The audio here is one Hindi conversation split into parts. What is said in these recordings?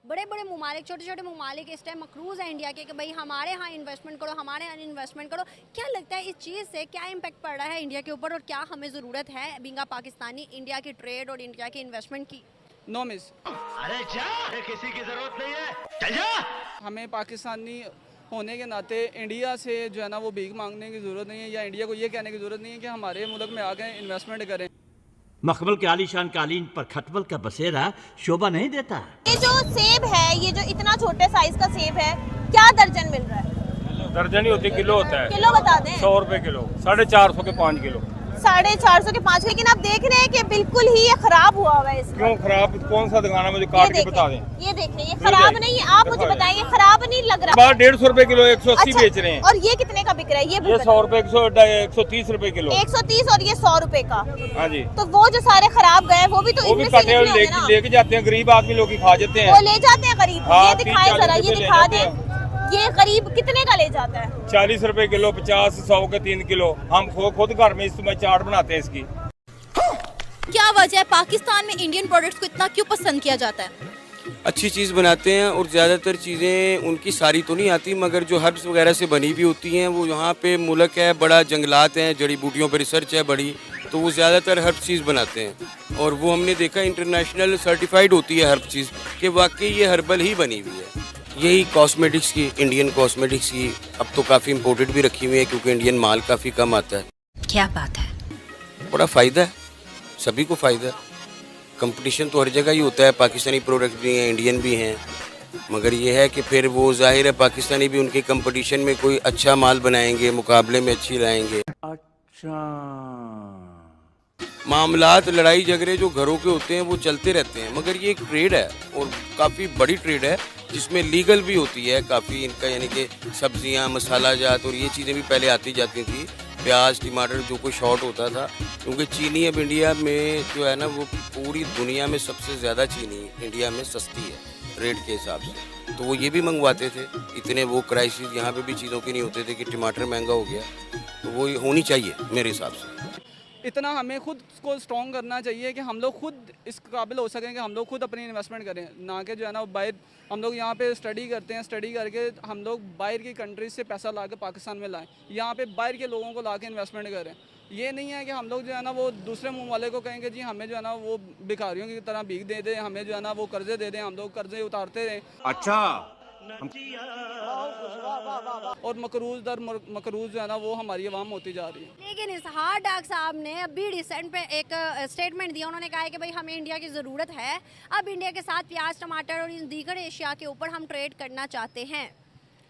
बड़े बड़े ममालिक, छोटे छोटे ममालिक इस टाइम मकरूज़ है इंडिया के कि भाई हमारे यहाँ इन्वेस्टमेंट करो, हमारे यहाँ इन्वेस्टमेंट करो। क्या लगता है इस चीज़ से क्या इम्पैक्ट पड़ रहा है इंडिया के ऊपर, और क्या हमें ज़रूरत है बींगा पाकिस्तानी इंडिया की ट्रेड और इंडिया की इन्वेस्टमेंट की? नो मिस, अरे जा, किसी की जरूरत नहीं है, चल जा। हमें पाकिस्तानी होने के नाते इंडिया से जो है ना वो भीख मांगने की ज़रूरत नहीं है, या इंडिया को ये कहने की ज़रूरत नहीं है कि हमारे मुल्क में आके इन्वेस्टमेंट करें। मखमल के आलीशान कालीन पर खटमल का बसेरा शोभा नहीं देता। ये जो सेब है, ये जो इतना छोटे साइज का सेब है, क्या दर्जन मिल रहा है? दर्जन ही होती, किलो होता है। किलो बता दें। 100 रुपए किलो, 450 के 5 किलो। 450 के 5, लेकिन आप देख रहे हैं कि बिल्कुल ही ये खराब हुआ हुआ है। क्यों खराब? कौन सा दुकान है, मुझे काट के बता दें। ये देखें, ये खराब नहीं है, आप मुझे बताएं, खराब नहीं लग रहा। 150 रुपए किलो, 180 अच्छा, बेच रहे हैं। और ये कितने का बिक रहा है? ये 100 रुपए, 130 रुपए किलो। 130 और ये 100 रुपए का। हाँ जी। तो वो जो सारे खराब गए वो भी तो वो भी इनमें से काटे निकले होंगे ना। लेके जाते हैं, गरीब आदमी लोग ही खा जाते हैं। वो ले जाते हैं गरीब। हाँ, ये दिखाए 30-40 जरा, ये रुपए ले दिखा जाते दे, ये गरीब कितने का ले जाता है? 40 रुपए किलो, 50, 100 के 3 किलो। हम खुद घर में इसमें चाट बनाते हैं इसकी। क्या वजह है पाकिस्तान में इंडियन प्रोडक्ट्स को इतना क्यों पसंद किया जाता है? अच्छी चीज़ बनाते हैं और ज़्यादातर चीज़ें उनकी सारी तो नहीं आती, मगर जो हर्ब्स वगैरह से बनी हुई होती हैं वो यहाँ पे मुल्क है बड़ा, जंगलात हैं, जड़ी बूटियों पे रिसर्च है बड़ी, तो वो ज़्यादातर हर्ब चीज़ बनाते हैं। और वो हमने देखा इंटरनेशनल सर्टिफाइड होती है हर्ब चीज़ कि वाकई ये हर्बल ही बनी हुई है। यही कॉस्मेटिक्स की, इंडियन कॉस्मेटिक्स की अब तो काफ़ी इम्पोर्टेड भी रखी हुई है क्योंकि इंडियन माल काफ़ी कम आता है। क्या बात है, बड़ा फ़ायदा है, सभी को फ़ायदा है। कंपटीशन तो हर जगह ही होता है, पाकिस्तानी प्रोडक्ट भी हैं, इंडियन भी हैं, मगर ये है कि फिर वो जाहिर है पाकिस्तानी भी उनके कंपटीशन में कोई अच्छा माल बनाएंगे, मुकाबले में अच्छी लाएंगे। अच्छा, मामलात, लड़ाई झगड़े जो घरों के होते हैं वो चलते रहते हैं, मगर ये एक ट्रेड है और काफ़ी बड़ी ट्रेड है जिसमें लीगल भी होती है काफ़ी इनका, यानी कि सब्जियां, मसाला जात और ये चीज़ें भी पहले आती जाती थी, प्याज, टमाटर जो कोई शॉर्ट होता था, क्योंकि चीनी अब इंडिया में जो है ना वो पूरी दुनिया में सबसे ज़्यादा चीनी इंडिया में सस्ती है रेट के हिसाब से, तो वो ये भी मंगवाते थे। इतने वो क्राइसिस यहाँ पे भी चीज़ों के नहीं होते थे कि टमाटर महंगा हो गया, तो वो होनी चाहिए मेरे हिसाब से। इतना हमें खुद को स्ट्रॉन्ग करना चाहिए कि हम लोग खुद इस काबिल हो सकें कि हम लोग खुद अपनी इन्वेस्टमेंट करें, ना कि जो है ना बाहर हम लोग यहाँ पे स्टडी करते हैं, स्टडी करके हम लोग बाहर की कंट्रीज से पैसा ला के पाकिस्तान में लाएं, यहाँ पे बाहर के लोगों को ला के इन्वेस्टमेंट करें। ये नहीं है कि हम लोग जो है ना वो दूसरे मुँह वाले को कहेंगे जी हमें जो है ना वो भिखारियों की तरह भीख दे दें, हमें जो है ना वो कर्जे दे दें, हम लोग कर्जे उतारते रहें। अच्छा, और मकरूज दर मकरूज जो है ना वो हमारी आवाम होती जा रही है। लेकिन इसहार डाक साहब ने अभी रिसेंट पे एक स्टेटमेंट दिया, उन्होंने कहा है कि भाई हमें इंडिया की ज़रूरत है, अब इंडिया के साथ प्याज, टमाटर और इन दीगर एशिया के ऊपर हम ट्रेड करना चाहते हैं।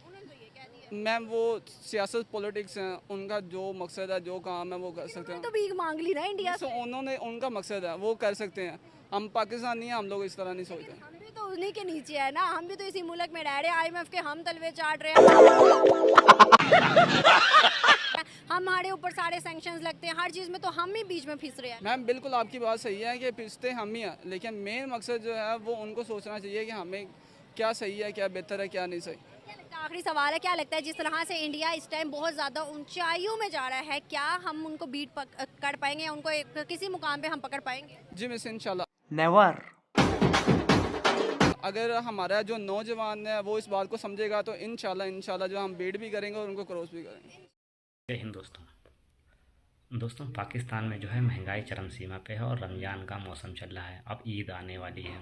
उन्होंने तो ये कह दिया। मैम वो सियासत पॉलिटिक्स हैं, उनका जो मकसद है, जो काम है वो कर सकते हैं। तो भीख मांग ली ना इंडिया से। उन्होंने, उनका मकसद है वो कर सकते हैं, हम पाकिस्तानी हैं, हम लोग इस तरह नहीं सोचते। हम भी तो उन्हीं के नीचे है ना, हम भी तो इसी मुल्क में रह रहे हैं, IMF के हम तलवे चाट रहे हैं। हमारे ऊपर सारे सैंक्शंस लगते हैं, हर चीज़ में तो हम ही बीच में फिस रहे हैं। मैम बिल्कुल आपकी बात सही है कि पिसते हम ही हैं, लेकिन मेन मकसद जो है वो उनको सोचना चाहिए कि हमें क्या सही है, क्या बेहतर है, क्या नहीं सही। आखिरी सवाल है, क्या लगता है जिस तरह से इंडिया इस टाइम बहुत ज़्यादा ऊंचाइयों में जा रहा है, क्या हम उनको बीट कर पाएंगे या उनको किसी मुकाम पे हम पकड़ पाएंगे? जी मिस, इंशाल्लाह। नेवर। अगर हमारा जो नौजवान है वो इस बात को समझेगा तो इंशाल्लाह जो हम बीट भी करेंगे और उनको क्रॉस भी करेंगे। जय हिंद दोस्तों, पाकिस्तान में जो है महंगाई चरम सीमा पे है और रमज़ान का मौसम चल रहा है, अब ईद आने वाली है,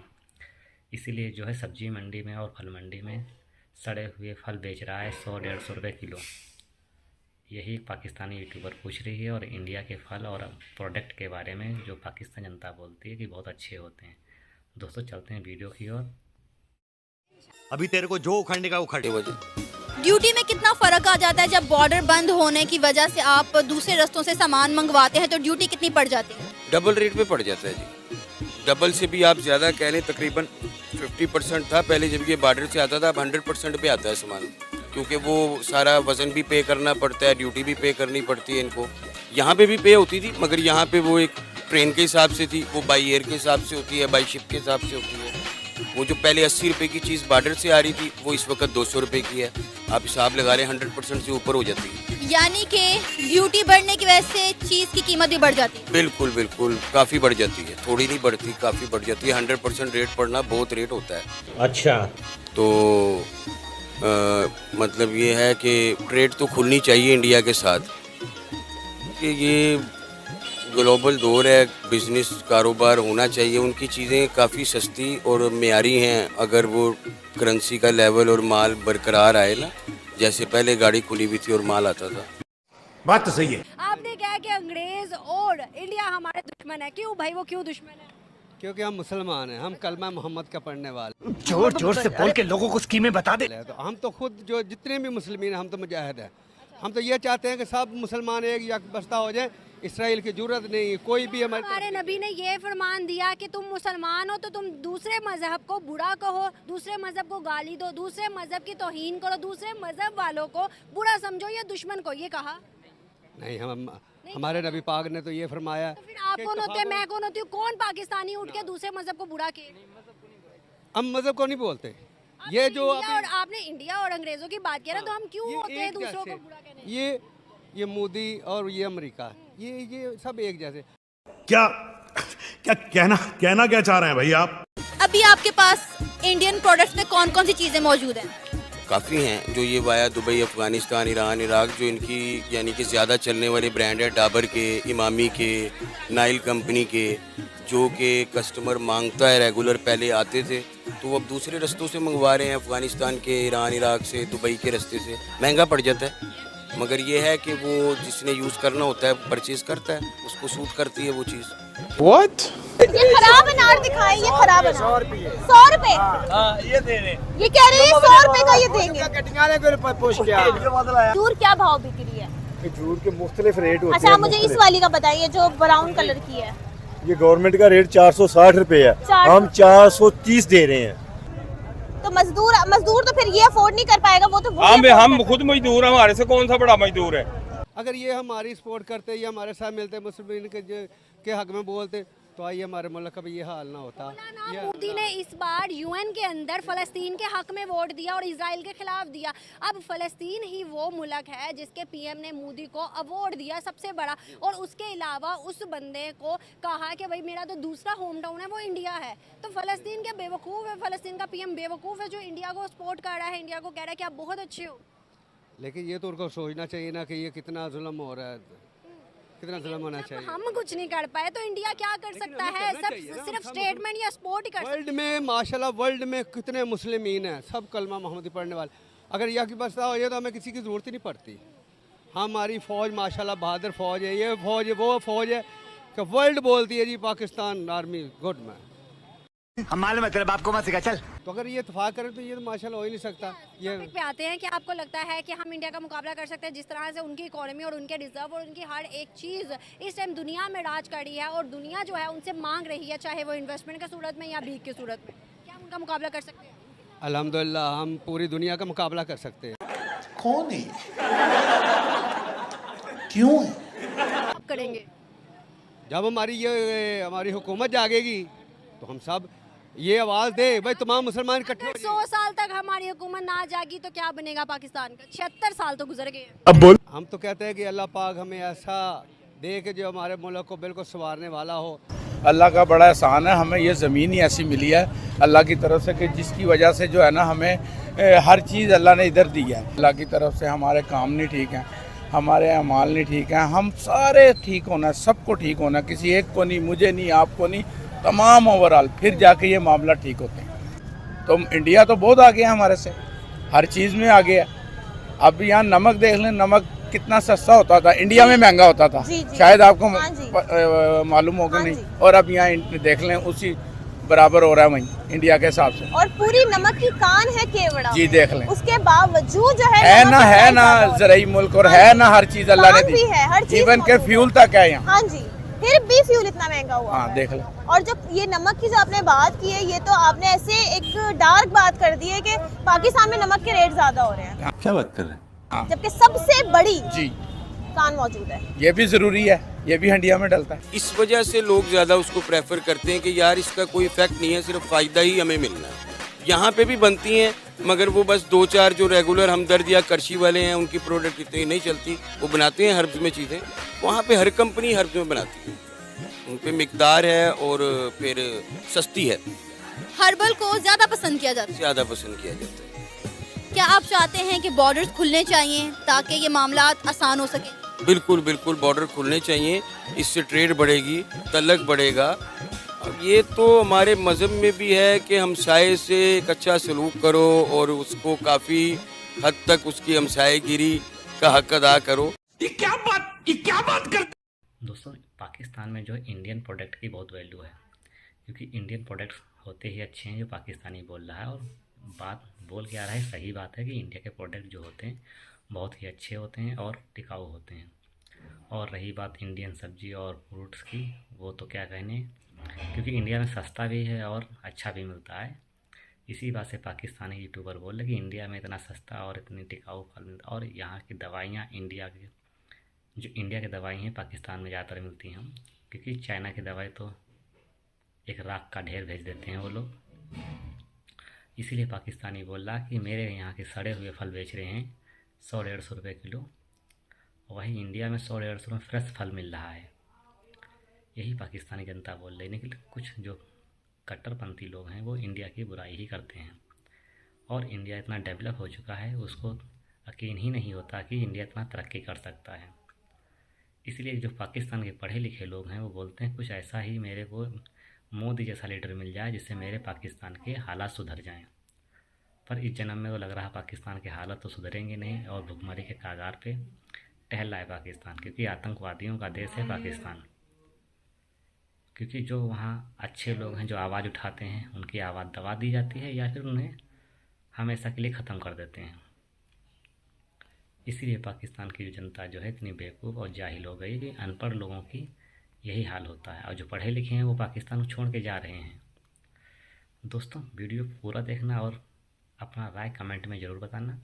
इसीलिए जो है सब्जी मंडी में और फल मंडी में सड़े हुए फल बेच रहा है 100-150 रुपये किलो। यही एक पाकिस्तानी यूट्यूबर पूछ रही है और इंडिया के फल और प्रोडक्ट के बारे में जो पाकिस्तान जनता बोलती है कि बहुत अच्छे होते हैं। दोस्तों चलते हैं वीडियो की ओर। अभी तेरे को जो उखड़ने का उखड़े। ड्यूटी में कितना फ़र्क आ जाता है जब बॉर्डर बंद होने की वजह से आप दूसरे रास्तों से सामान मंगवाते हैं, तो ड्यूटी कितनी पड़ जाती है? डबल रेट पे पड़ जाता है जी, डबल से भी आप ज़्यादा कह लें, तकरीबन 50% था पहले जब ये बॉर्डर से आता था, अब 100% पे आता है सामान, क्योंकि वो सारा वज़न भी पे करना पड़ता है, ड्यूटी भी पे करनी पड़ती है इनको। यहाँ पे भी पे होती थी, मगर यहाँ पे वो एक ट्रेन के हिसाब से थी, वो बाई एयर के हिसाब से होती है, बाई शिप के हिसाब से होती है, वो जो पहले 80 रुपए की चीज़ बॉर्डर से आ रही थी वो इस वक्त 200 रुपए की है। आप हिसाब लगा रहे हैं 100% से ऊपर हो जाती है। यानी कि ड्यूटी बढ़ने की वजह से चीज़ की कीमत भी बढ़ जाती है। बिल्कुल बिल्कुल, काफ़ी बढ़ जाती है, थोड़ी नहीं बढ़ती, काफ़ी बढ़ जाती है। 100% रेट बढ़ना बहुत रेट होता है। अच्छा, तो मतलब ये है कि ट्रेड तो खुलनी चाहिए इंडिया के साथ, कि ये ग्लोबल दौर है, बिजनेस कारोबार होना चाहिए। उनकी चीज़ें काफ़ी सस्ती और मेयारी हैं अगर वो करेंसी का लेवल और माल बरकरार आए ना, जैसे पहले गाड़ी खुली हुई थी और माल आता था। बात तो सही है। आपने कहा कि अंग्रेज और इंडिया हमारे दुश्मन है, क्यों भाई, वो क्यों दुश्मन है? क्योंकि हम मुसलमान हैं, हम कलमा मोहम्मद का पढ़ने वाले। जोर जोर से बोल के लोगों को स्कीमें बता दे। तो हम तो खुद जो जितने भी मुसलमान हैं हम तो मुजाहिद हैं। हम तो ये चाहते हैं कि सब मुसलमान एक यकबस्ता हो जाए। इसराइल की जरूरत नहीं है, कोई भी हमारे नबी ने ये फरमान दिया कि तुम मुसलमान हो तो तुम दूसरे मजहब को बुरा कहो, दूसरे मजहब को गाली दो, दूसरे मजहब की तौहीन करो, दूसरे मजहब वालों को बुरा समझो या दुश्मन को, ये कहा नहीं। हम हमारे नबी पाक ने तो ये फरमाया। तो फिर आप कौन होते हैं, मैं कौन होती हूँ? कौन पाकिस्तानी उठ के दूसरे मजहब को बुरा किए? हम मजहब को नहीं बोलते। ये जो और आपने इंडिया और अंग्रेजों की बात किया ना, तो हम क्यों होते हैं दूसरों को बुरा कहने? ये मोदी और ये अमेरिका, ये सब एक जैसे। क्या क्या कहना क्या चाह रहे हैं भाई आप? अभी आपके पास इंडियन प्रोडक्ट्स में कौन कौन सी चीज़ें मौजूद हैं? काफ़ी हैं जो ये via Dubai, Afghanistan, Iran, Iraq, जो इनकी यानी कि ज़्यादा चलने वाले ब्रांड है, डाबर के, इमामी के, नाइल कंपनी के, जो कि कस्टमर मांगता है रेगुलर, पहले आते थे तो वो अब दूसरे रस्तों से मंगवा रहे हैं, अफ़गानिस्तान के, ईरान, इराक से, दुबई के रास्ते से। महंगा पड़ जाता है, मगर ये है कि वो जिसने यूज़ करना होता है परचेज करता है, उसको सूट करती है वो चीज़। What? ये खराब अनार दिखाएं, ये खराब अनार 100 रुपए। ये दे रहे, ये कह रहे हैं 100 रुपए का ये देंगे। खजूर क्या भाव बिक रही है? खजूर के मुख्तलिफ रेट होते हैं। अच्छा, मुझे इस वाली का बताइए जो ब्राउन कलर की है। ये गवर्नमेंट का रेट 460 रुपए है, हम 430 दे रहे हैं। तो मजदूर तो फिर ये अफोर्ड नहीं कर पाएगा, वो तो हम खुद मजदूर, हमारे से कौन सा बड़ा मजदूर है? अगर ये हमारी सपोर्ट करते या हमारे साथ मिलते, मुस्लिम के हक में बोलते, तो आइए हमारे मुल्क का भी ये हाल ना होता। मोदी ने इस बार यूएन के अंदर फ़लस्तीन के हक में वोट दिया और इजराइल के खिलाफ दिया। अब फ़लस्तीन ही वो मुल्क है जिसके पीएम ने मोदी को अवार्ड दिया सबसे बड़ा, और उसके अलावा उस बंदे को कहा कि भाई मेरा तो दूसरा होम टाउन है वो इंडिया है। तो फ़लस्तीन क्या बेवकूफ़ है? फ़लस्तीन का पीएम बेवकूफ़ है जो इंडिया को सपोर्ट कर रहा है, इंडिया को कह रहा है कि आप बहुत अच्छे हो। लेकिन ये तो उनको सोचना चाहिए ना कि ये कितना जुल्म हो रहा है, कितना जुल्म होना चाहिए। हम कुछ नहीं कर पाए तो इंडिया क्या कर सकता है? सब सिर्फ स्टेटमेंट या सपोर्ट ही कर सकता है। वर्ल्ड में माशाल्लाह, वर्ल्ड में कितने मुस्लिमीन हैं, सब कलमा मोहम्मदी पढ़ने वाले। अगर यह की बस्ता हो जाए तो हमें किसी की ज़रूरत ही नहीं पड़ती। हमारी फ़ौज माशाल्लाह बहादुर फ़ौज है, ये फ़ौज वो फ़ौज है कि वर्ल्ड बोलती है जी पाकिस्तान आर्मी गुड में। हम मालूम है तेरे बाप को मत सिखा, चल। तो अगर ये इत्तेफाक करें तो ये तो माशाल्लाह हो ही नहीं सकता। ये पे आते हैं कि आपको लगता है कि हम इंडिया का मुकाबला कर सकते हैं जिस तरह से उनकी इकोनॉमी और उनके रिजर्व और उनकी हर एक चीज़ इस टाइम दुनिया में राज कर रही है और दुनिया जो है उनसे मांग रही है, चाहे वो इन्वेस्टमेंट की सूरत में या भीख की सूरत में, क्या हम उनका मुकाबला कर सकते हैं? अल्हम्दुलिल्लाह हम पूरी दुनिया का मुकाबला कर सकते हैं। कौन है, क्यों है? आप करेंगे जब हमारी हुकूमत जागेगी तो हम सब ये आवाज़ दे भाई तमाम मुसलमान इकट्ठे। 100 साल तक हमारी हुकूमत ना जागी तो क्या बनेगा पाकिस्तान का? 76 साल तो गुजर गए। अब बोल। हम तो कहते हैं कि अल्लाह पाक हमें ऐसा दे कि जो हमारे मुल्क को बिल्कुल संवारने वाला हो। अल्लाह का बड़ा एहसान है, हमें ये ज़मीन ही ऐसी मिली है अल्लाह की तरफ से कि जिसकी वजह से जो है ना हमें हर चीज़ अल्लाह ने इधर दी है। अल्लाह की तरफ से हमारे काम नहीं ठीक हैं, हमारे अमाल नहीं ठीक हैं, हम सारे ठीक होना, सबको ठीक होना, किसी एक को नहीं, मुझे नहीं, आपको नहीं, तमाम ओवरऑल, फिर जाके ये मामला ठीक होते हैं। तो इंडिया तो बहुत आगे है हमारे से, हर चीज़ में आगे है। अब यहाँ नमक देख लें, नमक कितना सस्ता होता था, इंडिया में महंगा होता था, शायद आपको मालूम होगा नहीं, और अब यहाँ देख लें उसी बराबर हो रहा है वहीं इंडिया के हिसाब से। और पूरी नमक की कान है केवड़ा जी, देख लें, उसके बावजूद जो है ना ज़राई मुल्क, और है ना हर चीज़ अल्लाह ने दी, इवन के फ्यूल तक है यहाँ। हाँ जी, फिर भी फ्यूल इतना महंगा हुआ। हाँ, देख लें। और जब ये नमक की जो आपने बात की है, ये तो आपने ऐसे एक डार्क बात कर दी है कि पाकिस्तान में नमक के रेट ज्यादा हो रहे हैं। क्या बात कर रहे हैं? जबकि सबसे बड़ी जी पाकिस्तान मौजूद है। ये भी ज़रूरी है, ये भी हंडिया में डलता है। इस वजह से लोग ज़्यादा उसको प्रेफर करते हैं कि यार इसका कोई इफेक्ट नहीं है, सिर्फ फ़ायदा ही हमें मिलना है। यहाँ पे भी बनती हैं मगर वो बस 2-4 जो रेगुलर हमदर्द या करशी वाले हैं उनकी प्रोडक्ट इतनी नहीं चलती, वो बनाते हैं हर्ब्स में चीज़ें। वहाँ पे हर कंपनी हर्ब्स में बनाती है, उन पे मिकदार है और फिर सस्ती है, हर्बल को ज़्यादा पसंद किया जाता है। ज़्यादा पसंद किया जाता है। क्या आप चाहते हैं कि बॉर्डर्स खुलने चाहिए ताकि ये मामला आसान हो सके? बिल्कुल बिल्कुल, बॉर्डर खुलने चाहिए, इससे ट्रेड बढ़ेगी, तलक बढ़ेगा। अब ये तो हमारे मज़हब में भी है कि हमसाये से एक अच्छा सलूक करो और उसको काफ़ी हद तक उसकी हमसायेगिरी का हक अदा करो। ये क्या बात कर दोस्तों, पाकिस्तान में जो है इंडियन प्रोडक्ट की बहुत वैल्यू है, क्योंकि इंडियन प्रोडक्ट्स होते ही अच्छे हैं जो पाकिस्तानी बोल रहा है, और बात बोल के आ रहा है, सही बात है कि इंडिया के प्रोडक्ट जो होते हैं बहुत ही अच्छे होते हैं और टिकाऊ होते हैं। और रही बात इंडियन सब्जी और फ्रूट्स की, वो तो क्या कहने, क्योंकि इंडिया में सस्ता भी है और अच्छा भी मिलता है। इसी बात से पाकिस्तानी यूट्यूबर बोल रहे कि इंडिया में इतना सस्ता और इतनी टिकाऊ फल मिलता, और यहाँ की दवाइयाँ इंडिया की दवाई हैं पाकिस्तान में ज़्यादातर मिलती हैं, क्योंकि चाइना की दवाई तो एक राख का ढेर भेज देते हैं वो लोग। इसीलिए पाकिस्तानी बोल रहा कि मेरे यहाँ के सड़े हुए फल बेच रहे हैं 100-150 रुपये किलो, वही इंडिया में 100-150 में फ्रेश फल मिल रहा है। यही पाकिस्तानी जनता बोल रही है, लेकिन कुछ जो कट्टरपंथी लोग हैं वो इंडिया की बुराई ही करते हैं। और इंडिया इतना डेवलप हो चुका है, उसको यकीन ही नहीं होता कि इंडिया इतना तरक्की कर सकता है। इसलिए जो पाकिस्तान के पढ़े लिखे लोग हैं वो बोलते हैं कुछ ऐसा ही मेरे को मोदी जैसा लीडर मिल जाए जिससे मेरे पाकिस्तान के हालात सुधर जाएं। पर इस जन्म में तो लग रहा पाकिस्तान के हालात तो सुधरेंगे नहीं, और भुखमरी के कागार पे टहल रहा है पाकिस्तान, क्योंकि आतंकवादियों का देश है पाकिस्तान। क्योंकि जो वहाँ अच्छे लोग हैं जो आवाज़ उठाते हैं उनकी आवाज़ दबा दी जाती है या फिर उन्हें हमेशा के लिए ख़त्म कर देते हैं। इसीलिए पाकिस्तान की जो जनता जो है इतनी बेवकूफ़ और जाहिल हो गई कि अनपढ़ लोगों की यही हाल होता है, और जो पढ़े लिखे हैं वो पाकिस्तान को छोड़ के जा रहे हैं। दोस्तों, वीडियो पूरा देखना और अपना राय कमेंट में ज़रूर बताना।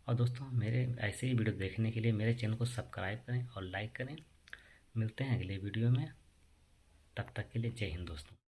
और दोस्तों, मेरे ऐसे ही वीडियो देखने के लिए मेरे चैनल को सब्सक्राइब करें और लाइक करें। मिलते हैं अगले वीडियो में, तब तक के लिए जय हिंद दोस्तों।